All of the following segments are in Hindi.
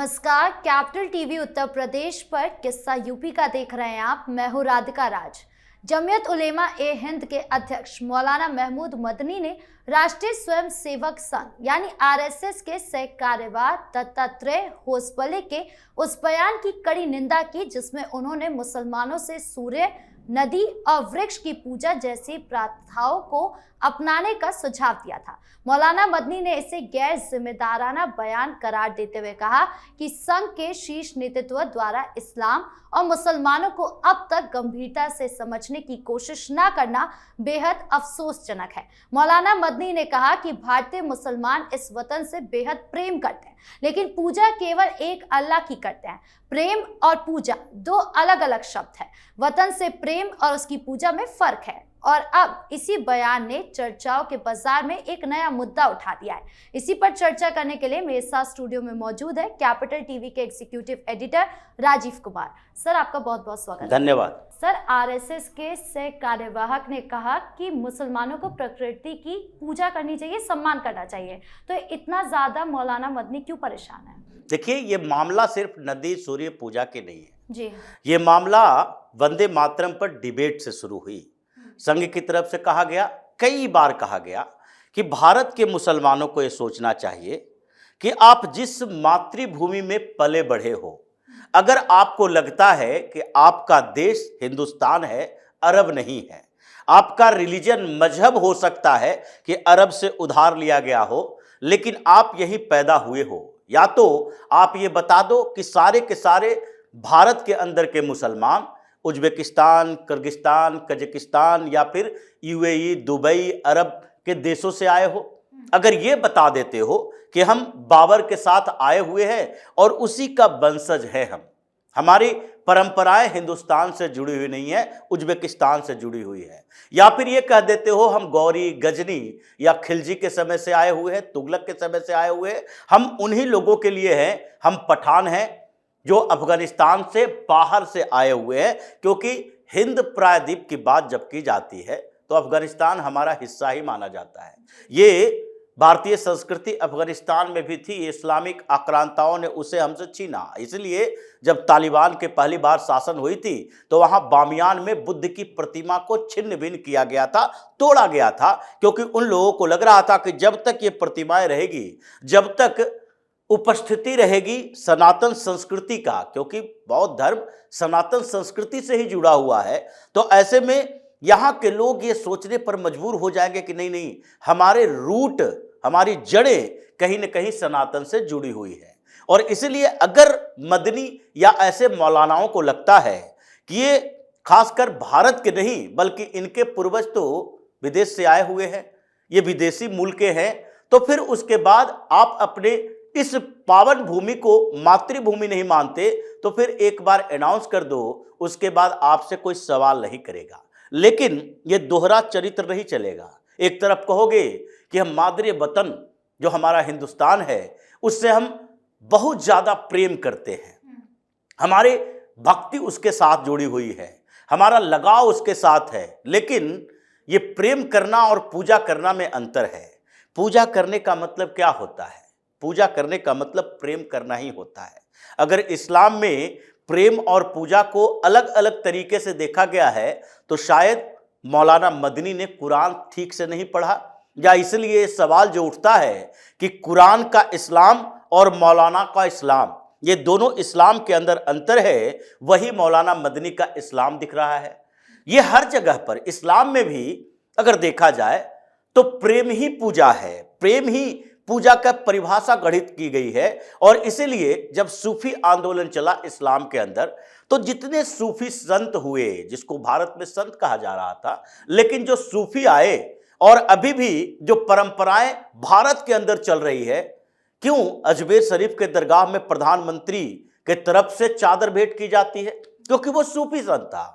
नमस्कार, कैपिटल टीवी उत्तर प्रदेश पर किस्सा यूपी का देख रहे हैं आप। मैं हूं राधिका राज। जमीयत उलेमा ए हिंद के अध्यक्ष मौलाना महमूद मदनी ने राष्ट्रीय स्वयं सेवक संघ यानी आरएसएस के सह कार्यवाह दत्तात्रेय होसबले के उस बयान की कड़ी निंदा की जिसमें उन्होंने मुसलमानों से सूर्य, नदी और वृक्ष की पूजा जैसी प्रथाओं को अपनाने का सुझाव दिया था। मौलाना मदनी ने इसे गैर जिम्मेदाराना बयान करार देते हुए कहा कि संघ के शीर्ष नेतृत्व द्वारा इस्लाम और मुसलमानों को अब तक गंभीरता से समझने की कोशिश न करना बेहद अफसोसजनक है। मौलाना मदनी ने कहा कि भारतीय मुसलमान इस वतन से बेहद प्रेम करते हैं, लेकिन पूजा केवल एक अल्लाह की करते हैं। प्रेम और पूजा दो अलग अलग शब्द है। वतन से प्रेम और उसकी पूजा में फर्क है। और अब इसी बयान ने चर्चाओं के बाजार में एक नया मुद्दा उठा दिया है। इसी पर चर्चा करने के लिए मेरे साथ स्टूडियो में मौजूद है कैपिटल टीवी के executive editor Rajiv Kumar. Sir, आपका बहुत बहुत स्वागत है। धन्यवाद। सर, आरएसएस के सह कार्यवाहक ने कहा कि मुसलमानों को प्रकृति की पूजा करनी चाहिए, सम्मान करना चाहिए, तो इतना ज्यादा मौलाना मदनी क्यों परेशान है? देखिए, ये मामला सिर्फ नदी सूर्य पूजा के नहीं है जी। ये मामला वंदे मातरम पर डिबेट से शुरू हुई। संघ की तरफ से कहा गया, कई बार कहा गया कि भारत के मुसलमानों को यह सोचना चाहिए कि आप जिस मातृभूमि में पले बढ़े हो, अगर आपको लगता है कि आपका देश हिंदुस्तान है, अरब नहीं है, आपका रिलीजन मजहब हो सकता है कि अरब से उधार लिया गया हो, लेकिन आप यहीं पैदा हुए हो, या तो आप ये बता दो कि सारे के सारे भारत के अंदर के मुसलमान उज्बेकिस्तान, किर्गिस्तान, कजाकिस्तान या फिर यूएई, दुबई, अरब के देशों से आए हो। अगर ये बता देते हो कि हम बाबर के साथ आए हुए हैं और उसी का वंशज है, हमारी परंपराएं हिंदुस्तान से जुड़ी हुई नहीं है, उज्बेकिस्तान से जुड़ी हुई है, या फिर ये कह देते हो हम गौरी, गजनी या खिलजी के समय से आए हुए हैं, तुगलक के समय से आए हुए हैं, हम उन्हीं लोगों के लिए हैं, हम पठान हैं जो अफगानिस्तान से बाहर से आए हुए हैं, क्योंकि हिंद प्रायद्वीप की बात जब की जाती है तो अफगानिस्तान हमारा हिस्सा ही माना जाता है। ये भारतीय संस्कृति अफगानिस्तान में भी थी, इस्लामिक आक्रांताओं ने उसे हमसे छीना। इसलिए जब तालिबान के पहली बार शासन हुई थी तो वहां बामियान में बुद्ध की प्रतिमा को छिन्न भिन्न किया गया था, तोड़ा गया था, क्योंकि उन लोगों को लग रहा था कि जब तक ये प्रतिमाएं रहेगी, जब तक उपस्थिति रहेगी सनातन संस्कृति का, क्योंकि बौद्ध धर्म सनातन संस्कृति से ही जुड़ा हुआ है, तो ऐसे में यहाँ के लोग ये सोचने पर मजबूर हो जाएंगे कि नहीं नहीं, हमारे रूट, हमारी जड़ें कहीं न कहीं सनातन से जुड़ी हुई है। और इसलिए अगर मदनी या ऐसे मौलानाओं को लगता है कि ये खासकर भारत के नहीं बल्कि इनके पूर्वज तो विदेश से आए हुए हैं, ये विदेशी मूल के हैं, तो फिर उसके बाद आप अपने इस पावन भूमि को मातृभूमि नहीं मानते तो फिर एक बार अनाउंस कर दो, उसके बाद आपसे कोई सवाल नहीं करेगा। लेकिन ये दोहरा चरित्र नहीं चलेगा। एक तरफ कहोगे कि हम मादरी वतन जो हमारा हिंदुस्तान है उससे हम बहुत ज्यादा प्रेम करते हैं, हमारे भक्ति उसके साथ जुड़ी हुई है, हमारा लगाव उसके साथ है, लेकिन ये प्रेम करना और पूजा करना में अंतर है। पूजा करने का मतलब क्या होता है? पूजा करने का मतलब प्रेम करना ही होता है। अगर इस्लाम में प्रेम और पूजा को अलग अलग तरीके से देखा गया है तो शायद मौलाना मदनी ने कुरान ठीक से नहीं पढ़ा, या इसलिए सवाल जो उठता है कि कुरान का इस्लाम और मौलाना का इस्लाम, ये दोनों इस्लाम के अंदर अंतर है, वही मौलाना मदनी का इस्लाम दिख रहा है। ये हर जगह पर इस्लाम में भी अगर देखा जाए तो प्रेम ही पूजा है, प्रेम ही पूजा का परिभाषा गढ़ित की गई है। और इसीलिए जब सूफी आंदोलन चला इस्लाम के अंदर तो जितने सूफी संत हुए, जिसको भारत में संत कहा जा रहा था, लेकिन जो सूफी आए और अभी भी जो परंपराएं भारत के अंदर चल रही है, क्यों अजमेर शरीफ के दरगाह में प्रधानमंत्री के तरफ से चादर भेंट की जाती है? क्योंकि वो सूफी संत था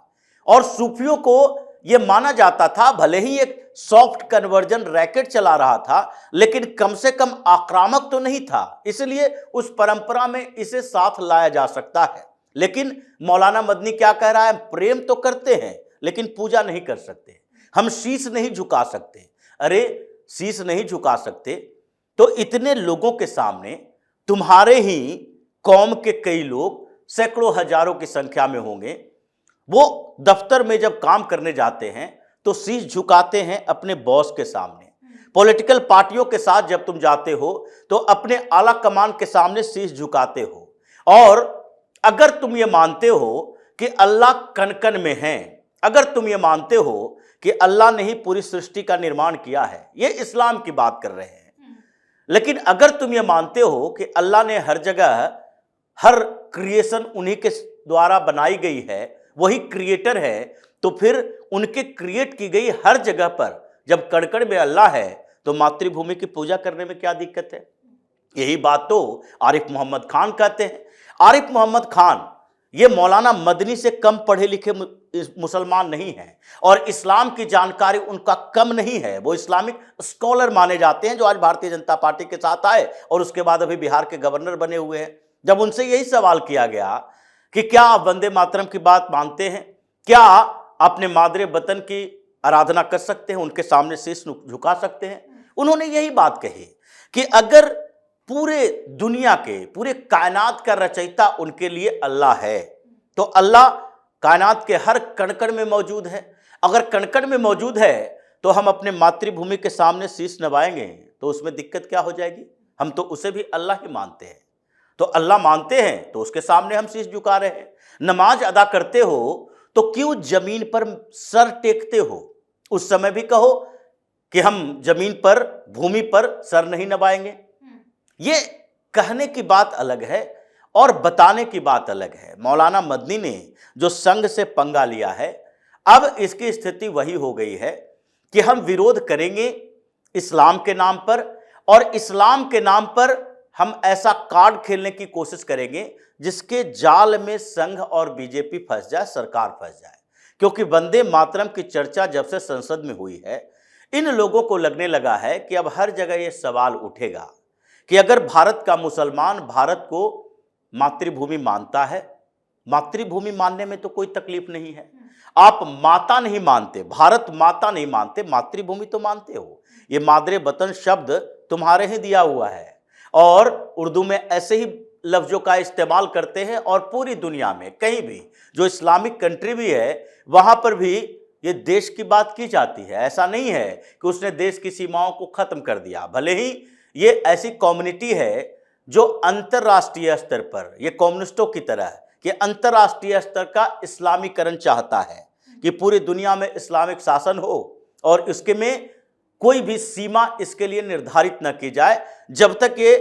और सूफियों को ये माना जाता था, भले ही एक सॉफ्ट कन्वर्जन रैकेट चला रहा था, लेकिन कम से कम आक्रामक तो नहीं था, इसलिए उस परंपरा में इसे साथ लाया जा सकता है। लेकिन मौलाना मदनी क्या कह रहा है? प्रेम तो करते हैं लेकिन पूजा नहीं कर सकते, हम शीश नहीं झुका सकते। अरे शीश नहीं झुका सकते तो इतने लोगों के सामने तुम्हारे ही कौम के कई लोग सैकड़ों हजारों की संख्या में होंगे, वो दफ्तर में जब काम करने जाते हैं तो शीश झुकाते हैं अपने बॉस के सामने। पॉलिटिकल पार्टियों के साथ जब तुम जाते हो तो अपने आला कमान के सामने शीश झुकाते हो। और अगर तुम ये मानते हो कि अल्लाह कण कण में है, अगर तुम ये मानते हो कि अल्लाह ने ही पूरी सृष्टि का निर्माण किया है, ये इस्लाम की बात कर रहे हैं, लेकिन अगर तुम ये मानते हो कि अल्लाह ने हर जगह, हर क्रिएशन उन्हीं के द्वारा बनाई गई है, वही क्रिएटर है, तो फिर उनके क्रिएट की गई हर जगह पर जब कण कण में अल्लाह है तो मातृभूमि की पूजा करने में क्या दिक्कत है? यही बात तो आरिफ मोहम्मद खान कहते हैं। आरिफ मोहम्मद खान ये मौलाना मदनी से कम पढ़े लिखे मुसलमान नहीं हैं और इस्लाम की जानकारी उनका कम नहीं है। वो इस्लामिक स्कॉलर माने जाते हैं, जो आज भारतीय जनता पार्टी के साथ आए और उसके बाद अभी बिहार के गवर्नर बने हुए हैं। जब उनसे यही सवाल किया गया कि क्या आप वंदे मातरम की बात मानते हैं, क्या अपने मादरे वतन की आराधना कर सकते हैं, उनके सामने शीश झुका सकते हैं, उन्होंने यही बात कही कि अगर पूरे दुनिया के, पूरे कायनात का रचयिता उनके लिए अल्लाह है तो अल्लाह कायनात के हर कण कण में मौजूद है। अगर कण कण में मौजूद है तो हम अपने मातृभूमि के सामने शीश नवाएंगे तो उसमें दिक्कत क्या हो जाएगी? हम तो उसे भी अल्लाह ही मानते हैं। तो अल्लाह मानते हैं तो उसके सामने हम शीश झुका रहे हैं। नमाज अदा करते हो तो क्यों जमीन पर सर टेकते हो? उस समय भी कहो कि हम जमीन पर, भूमि पर सर नहीं नवाएंगे। ये कहने की बात अलग है और बताने की बात अलग है। मौलाना मदनी ने जो संघ से पंगा लिया है, अब इसकी स्थिति वही हो गई है कि हम विरोध करेंगे इस्लाम के नाम पर, और इस्लाम के नाम पर हम ऐसा कार्ड खेलने की कोशिश करेंगे जिसके जाल में संघ और बीजेपी फंस जाए, सरकार फंस जाए। क्योंकि वंदे मातरम की चर्चा जब से संसद में हुई है, इन लोगों को लगने लगा है कि अब हर जगह ये सवाल उठेगा कि अगर भारत का मुसलमान भारत को मातृभूमि मानता है, मातृभूमि मानने में तो कोई तकलीफ नहीं है। आप माता नहीं मानते, भारत माता नहीं मानते, मातृभूमि तो मानते हो। ये मादरे वतन शब्द तुम्हारे ही दिया हुआ है और उर्दू में ऐसे ही लफ्जों का इस्तेमाल करते हैं और पूरी दुनिया में कहीं भी जो इस्लामिक कंट्री भी है वहां पर भी ये देश की बात की जाती है। ऐसा नहीं है कि उसने देश की सीमाओं को खत्म कर दिया। भले ही ये ऐसी कम्युनिटी है जो अंतर्राष्ट्रीय स्तर पर, ये कम्युनिस्टों की तरह कि अंतर्राष्ट्रीय स्तर का इस्लामीकरण चाहता है कि पूरी दुनिया में इस्लामिक शासन हो और इसके में कोई भी सीमा इसके लिए निर्धारित न की जाए। जब तक ये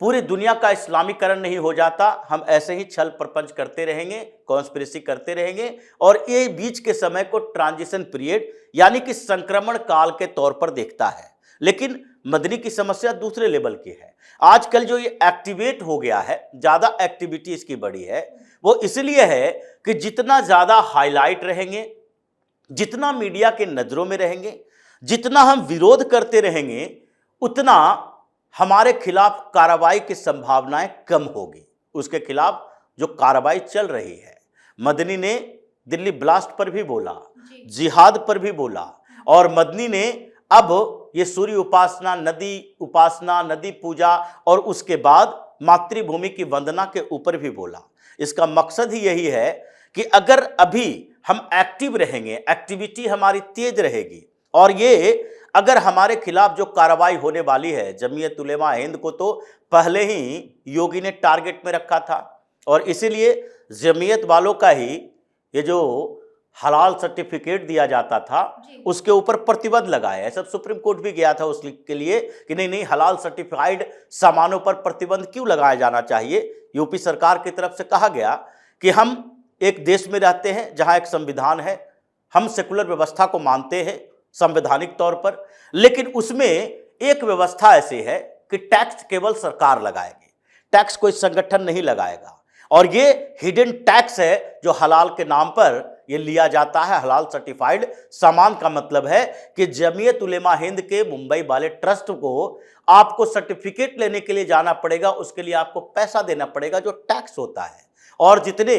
पूरी दुनिया का इस्लामीकरण नहीं हो जाता, हम ऐसे ही छल प्रपंच करते रहेंगे, कॉन्स्पिरेसी करते रहेंगे और ये बीच के समय को ट्रांजिशन पीरियड यानी कि संक्रमण काल के तौर पर देखता है। लेकिन मदनी की समस्या दूसरे लेवल की है। आजकल जो ये एक्टिवेट हो गया है, ज़्यादा एक्टिविटी इसकी बढ़ी है, वो इसलिए है कि जितना ज़्यादा हाईलाइट रहेंगे, जितना मीडिया के नज़रों में रहेंगे, जितना हम विरोध करते रहेंगे, उतना हमारे खिलाफ कार्रवाई की संभावनाएं कम होगी। उसके खिलाफ जो कार्रवाई चल रही है, मदनी ने दिल्ली ब्लास्ट पर भी बोला, जिहाद पर भी बोला और मदनी ने अब ये सूर्य उपासना, नदी पूजा और उसके बाद मातृभूमि की वंदना के ऊपर भी बोला। इसका मकसद ही यही है कि अगर अभी हम एक्टिव रहेंगे, एक्टिविटी हमारी तेज रहेगी और ये अगर हमारे खिलाफ जो कार्रवाई होने वाली है, जमीयत उलेमा हिंद को तो पहले ही योगी ने टारगेट में रखा था और इसीलिए जमीयत वालों का ही ये जो हलाल सर्टिफिकेट दिया जाता था उसके ऊपर प्रतिबंध लगाया है। सब सुप्रीम कोर्ट भी गया था उसके लिए कि नहीं, हलाल सर्टिफाइड सामानों पर प्रतिबंध क्यों लगाया जाना चाहिए। यूपी सरकार की तरफ से कहा गया कि हम एक देश में रहते हैं जहां एक संविधान है, हम सेकुलर व्यवस्था को मानते हैं संवैधानिक तौर पर, लेकिन उसमें एक व्यवस्था ऐसी है कि टैक्स केवल सरकार लगाएगी, टैक्स कोई संगठन नहीं लगाएगा और ये हिडन टैक्स है जो हलाल के नाम पर ये लिया जाता है। हलाल सर्टिफाइड सामान का मतलब है कि जमीयत उलेमा हिंद के मुंबई वाले ट्रस्ट को आपको सर्टिफिकेट लेने के लिए जाना पड़ेगा, उसके लिए आपको पैसा देना पड़ेगा जो टैक्स होता है। और जितने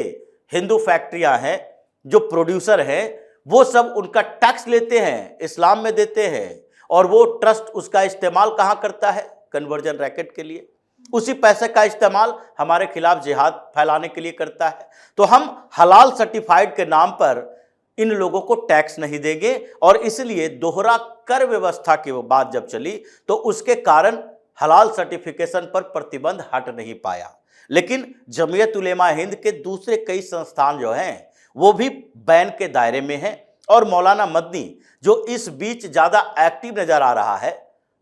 हिंदू फैक्ट्रियां हैं, जो प्रोड्यूसर हैं, वो सब उनका टैक्स लेते हैं, इस्लाम में देते हैं और वो ट्रस्ट उसका इस्तेमाल कहाँ करता है? कन्वर्जन रैकेट के लिए। उसी पैसे का इस्तेमाल हमारे खिलाफ जिहाद फैलाने के लिए करता है। तो हम हलाल सर्टिफाइड के नाम पर इन लोगों को टैक्स नहीं देंगे, और इसलिए दोहरा कर व्यवस्था की बात जब चली तो उसके कारण हलाल सर्टिफिकेशन पर प्रतिबंध हट नहीं पाया। लेकिन जमीयत उलेमा हिंद के दूसरे कई संस्थान जो हैं वो भी बैन के दायरे में हैं, और मौलाना मदनी जो इस बीच ज़्यादा एक्टिव नज़र आ रहा है,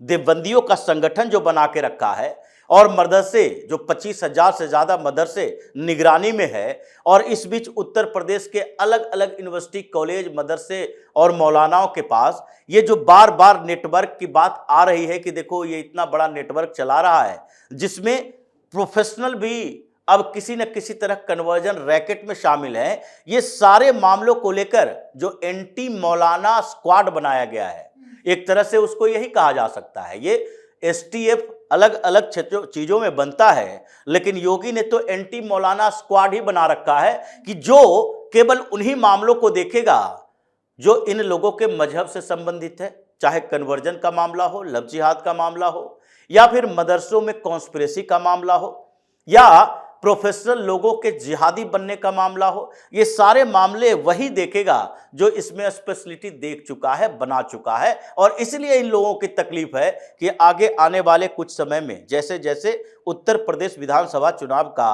देवबंदियों का संगठन जो बना के रखा है, और मदरसे जो 25,000 से ज़्यादा मदरसे निगरानी में है, और इस बीच उत्तर प्रदेश के अलग अलग यूनिवर्सिटी, कॉलेज, मदरसे और मौलानाओं के पास ये जो बार बार नेटवर्क की बात आ रही है कि देखो ये इतना बड़ा नेटवर्क चला रहा है जिसमें प्रोफेशनल भी अब किसी न किसी तरह कन्वर्जन रैकेट में शामिल हैं। ये सारे मामलों को लेकर जो एंटी मौलाना स्क्वाड बनाया गया है, एक तरह से उसको यही कहा जा सकता है। ये एसटीएफ अलग अलग चीजों में बनता है, लेकिन योगी ने तो एंटी मौलाना स्क्वाड ही बना रखा है कि जो केवल उन्हीं मामलों को देखेगा जो इन लोगों के मजहब से संबंधित है, चाहे कन्वर्जन का मामला हो, लव जिहाद का मामला हो, या फिर मदरसों में कॉन्स्पिरेसी का मामला हो, या प्रोफेशनल लोगों के जिहादी बनने का मामला हो। ये सारे मामले वही देखेगा जो इसमें स्पेशलिटी देख चुका है, बना चुका है। और इसलिए इन लोगों की तकलीफ है कि आगे आने वाले कुछ समय में जैसे जैसे उत्तर प्रदेश विधानसभा चुनाव का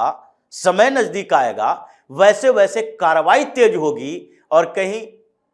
समय नजदीक आएगा, वैसे वैसे कार्रवाई तेज होगी और कहीं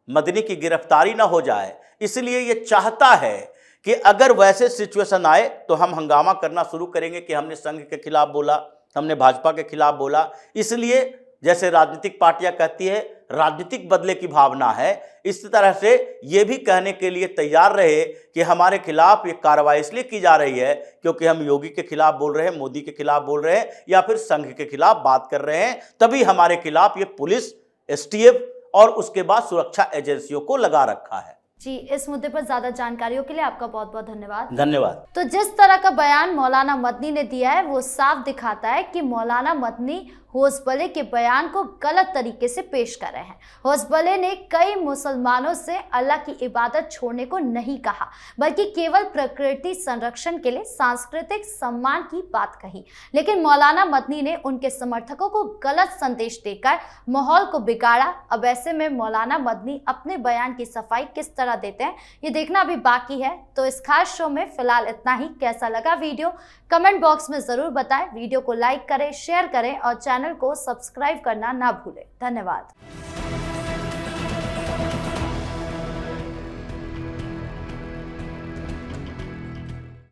मदनी की गिरफ्तारी ना हो जाए। इसलिए ये चाहता है कि अगर वैसे सिचुएशन आए तो हम हंगामा करना शुरू करेंगे कि हमने संघ के खिलाफ बोला, हमने भाजपा के खिलाफ बोला। इसलिए जैसे राजनीतिक पार्टियां कहती है राजनीतिक बदले की भावना है, इस तरह से ये भी कहने के लिए तैयार रहे कि हमारे खिलाफ ये कार्रवाई इसलिए की जा रही है क्योंकि हम योगी के खिलाफ बोल रहे हैं, मोदी के खिलाफ बोल रहे हैं, या फिर संघ के खिलाफ बात कर रहे हैं, तभी हमारे खिलाफ ये पुलिस, एसटीएफ और उसके बाद सुरक्षा एजेंसियों को लगा रखा है। जी, इस मुद्दे पर ज्यादा जानकारियों के लिए आपका बहुत बहुत धन्यवाद। धन्यवाद। तो जिस तरह का बयान मौलाना मदनी ने दिया है वो साफ दिखाता है कि मौलाना मदनी होसबले के बयान को गलत तरीके से पेश कर रहे हैं। होसबले ने कई मुसलमानों से अल्लाह की इबादत छोड़ने को नहीं कहा, बल्कि केवल प्रकृति संरक्षण के लिए सांस्कृतिक सम्मान की बात कही। लेकिन मौलाना मदनी ने उनके समर्थकों को गलत संदेश देकर माहौल को बिगाड़ा। अब ऐसे में मौलाना मदनी अपने बयान की सफाई किस तरह देते हैं ये देखना अभी बाकी है। तो इस खास शो में फिलहाल इतना ही। कैसा लगा वीडियो कमेंट बॉक्स में जरूर बताएं। वीडियो को लाइक करें, शेयर करें और चैनल को सब्सक्राइब करना ना भूलें। धन्यवाद।